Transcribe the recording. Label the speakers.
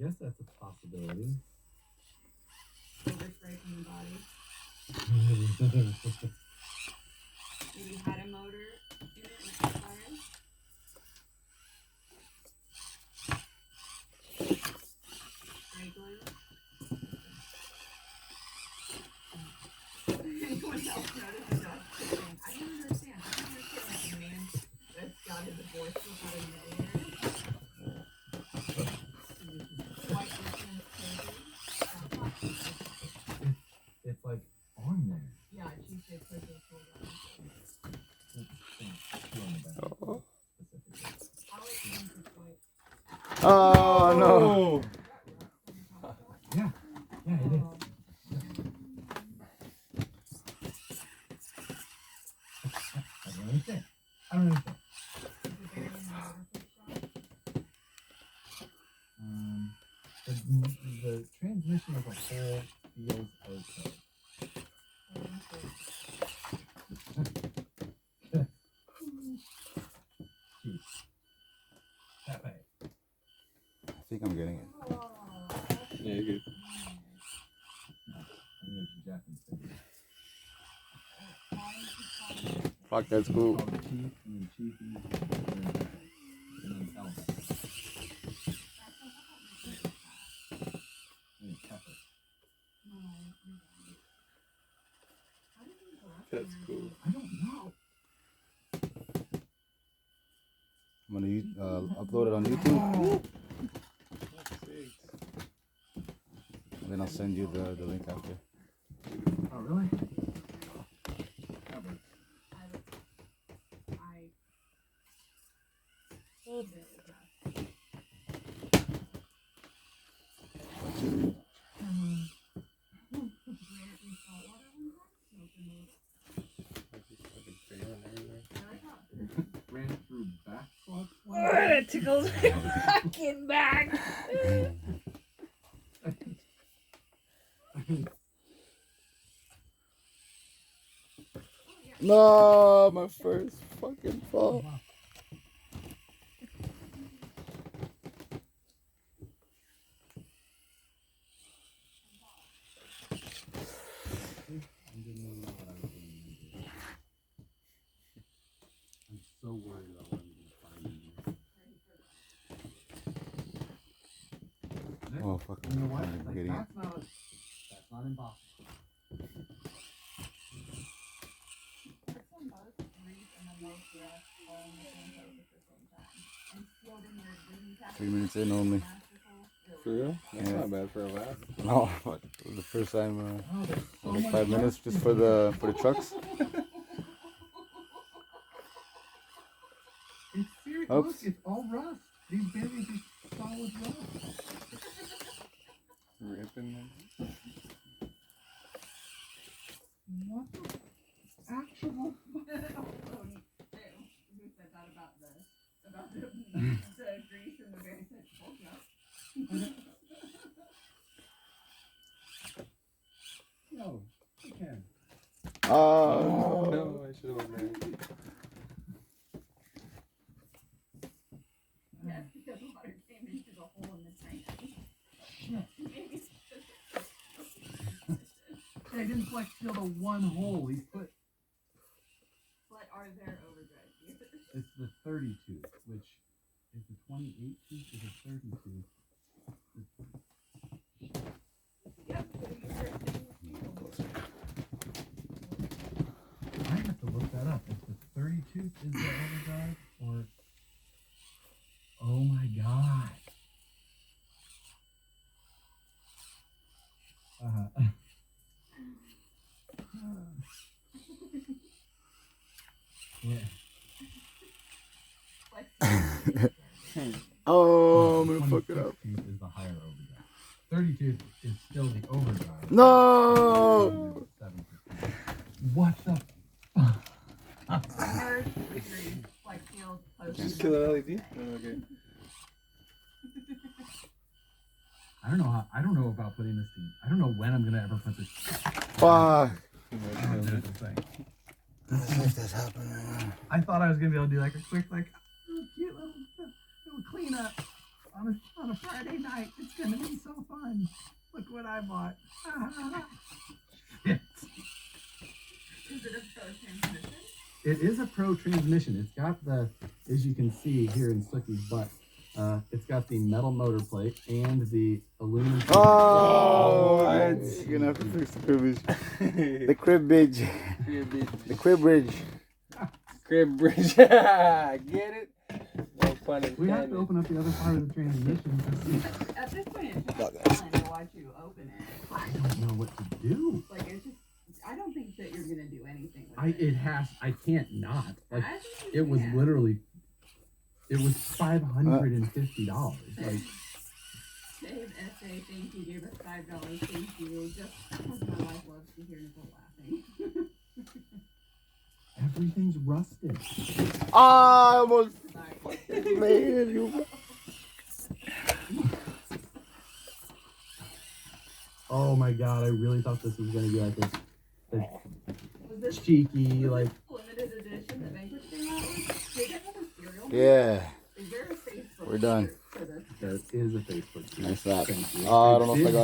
Speaker 1: guess that's a possibility.
Speaker 2: Overspray from the body. Maybe had a motor in it and it caught fire. Spray glue. Anyone else notice the dog saying, I don't understand. I don't understand that man that's got his voice still got a millionaire. White insurance crazy.
Speaker 1: It's like on there.
Speaker 2: Yeah, she said put those hold on.
Speaker 3: Oh no!
Speaker 1: Yeah, it is. I don't understand. The transmission as a whole feels okay. That way.
Speaker 3: I think I'm getting it.
Speaker 4: Yeah, you're good.
Speaker 3: Fuck, that's cool.
Speaker 4: That's cool.
Speaker 1: I don't know.
Speaker 3: I'm gonna upload it on YouTube. And then I'll send you the link after.
Speaker 1: Oh, really? Ran through backflip.
Speaker 2: It tickles my fucking back.
Speaker 3: No, my first fucking fall.
Speaker 1: I'm so worried about what I'm going to find in here.
Speaker 3: Oh fuck!
Speaker 1: You know what?
Speaker 3: I'm
Speaker 1: Like,
Speaker 3: getting it.
Speaker 1: that's not impossible.
Speaker 3: Three minutes in only.
Speaker 4: For real? That's
Speaker 3: Yeah.
Speaker 4: not bad for a laugh.
Speaker 3: No, fuck. It was the first time. Only 5 minutes just for the trucks.
Speaker 1: It's serious.
Speaker 3: Oops.
Speaker 1: Look, it's all rust. These berries are solid rust.
Speaker 4: Ripping them.
Speaker 1: What the actual?
Speaker 2: Who said that about the grease and the berries?
Speaker 1: No, you can.
Speaker 3: Oh
Speaker 4: No, I should have went there.
Speaker 2: Yes, because water came into the hole in the tank.
Speaker 1: They didn't flex seal the one hole. He put.
Speaker 2: What are their overdrive gears?
Speaker 1: It's the 30 tooth, which is the 28 tooth is a 30 tooth.
Speaker 2: Yep, so you're
Speaker 1: I have to look that up. If the 30 tooth is the overdrive, or oh my god. Yeah.
Speaker 3: Oh, I'm gonna fuck it up.
Speaker 1: 26 tooth is the higher overdrive. 30 tooth is still the overdrive.
Speaker 3: No!
Speaker 1: What the?
Speaker 4: Just kill an LED? Oh, okay.
Speaker 1: I don't know about putting this thing. I don't know when I'm gonna ever put this.
Speaker 3: Fuck.
Speaker 1: If this happened, I thought I was gonna be able to do like a quick, like, cute little cleanup. on a Friday night. It's gonna be so fun. Look what I bought.
Speaker 2: Is it a pro transmission?
Speaker 1: It is a pro transmission. It's got the, as you can see here in Slicky's butt, it's got the metal motor plate and the aluminum.
Speaker 3: Oh,
Speaker 4: what?
Speaker 3: you're gonna have to fix the cribbage. The cribbage. The cribbage.
Speaker 4: Crib bridge. Get it? No pun
Speaker 1: We have to
Speaker 4: intended.
Speaker 1: open up the other part of the transmission to see.
Speaker 2: At this point, it's not fun to watch you open it.
Speaker 1: I don't know what to do.
Speaker 2: Like, it's just, I don't think that you're gonna do anything with
Speaker 1: I can't not. Like,
Speaker 2: I think you
Speaker 1: it was
Speaker 2: can.
Speaker 1: literally, it was $550. Like,
Speaker 2: Dave SA, thank you, gave us $5, thank you. Just because my wife loves to hear Nicole laughing.
Speaker 1: everything's rusted.
Speaker 3: Ah, I almost.
Speaker 2: Sorry.
Speaker 3: Man, you.
Speaker 1: Oh my god, I really thought this was gonna be like a
Speaker 2: Was this
Speaker 1: cheeky, like,
Speaker 2: limited edition, the Vanquish thing out with? Did it have a serial number?
Speaker 3: Yeah,
Speaker 2: Is there a Facebook
Speaker 3: we're done.
Speaker 2: for this?
Speaker 1: there is a Facebook.
Speaker 3: Nice that.
Speaker 1: Thank you.
Speaker 3: I don't know if I got